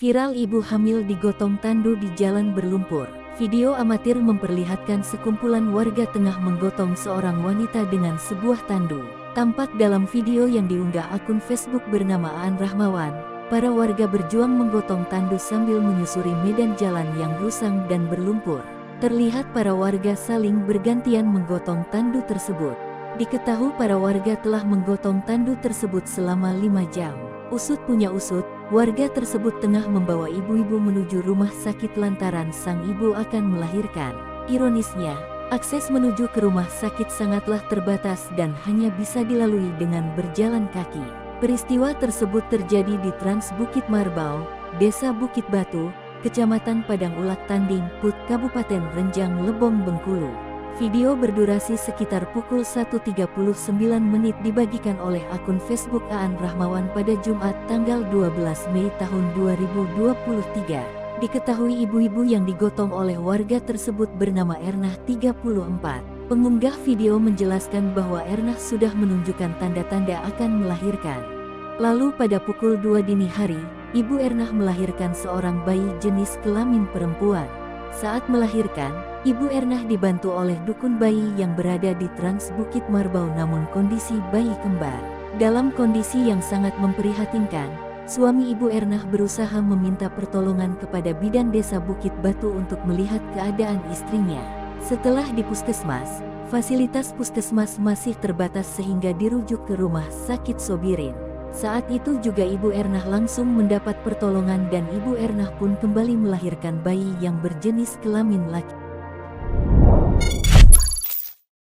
Viral ibu hamil digotong tandu di jalan berlumpur. Video amatir memperlihatkan sekumpulan warga tengah menggotong seorang wanita dengan sebuah tandu. Tampak dalam video yang diunggah akun Facebook bernama Aan Rahmawan, para warga berjuang menggotong tandu sambil menyusuri medan jalan yang rusang dan berlumpur. Terlihat para warga saling bergantian menggotong tandu tersebut. Diketahui para warga telah menggotong tandu tersebut selama 5 jam. Usut punya usut, warga tersebut tengah membawa ibu-ibu menuju rumah sakit lantaran sang ibu akan melahirkan. Ironisnya, akses menuju ke rumah sakit sangatlah terbatas dan hanya bisa dilalui dengan berjalan kaki. Peristiwa tersebut terjadi di Trans Bukit Marbau, Desa Bukit Batu, Kecamatan Padang Ulak Tanding, Put, Kabupaten Renjang Lebong, Bengkulu. Video berdurasi sekitar pukul 1.39 menit dibagikan oleh akun Facebook Aan Rahmawan pada Jumat tanggal 12 Mei tahun 2023. Diketahui ibu-ibu yang digotong oleh warga tersebut bernama Ernah 34. Pengunggah video menjelaskan bahwa Ernah sudah menunjukkan tanda-tanda akan melahirkan. Lalu pada pukul 2 dini hari, Ibu Ernah melahirkan seorang bayi jenis kelamin perempuan. Saat melahirkan, Ibu Ernah dibantu oleh dukun bayi yang berada di Trans Bukit Marbau, namun kondisi bayi kembar. Dalam kondisi yang sangat memprihatinkan, suami Ibu Ernah berusaha meminta pertolongan kepada bidan desa Bukit Batu untuk melihat keadaan istrinya. Setelah di puskesmas, fasilitas puskesmas masih terbatas sehingga dirujuk ke rumah sakit Sobirin. Saat itu juga Ibu Ernah langsung mendapat pertolongan dan Ibu Ernah pun kembali melahirkan bayi yang berjenis kelamin laki.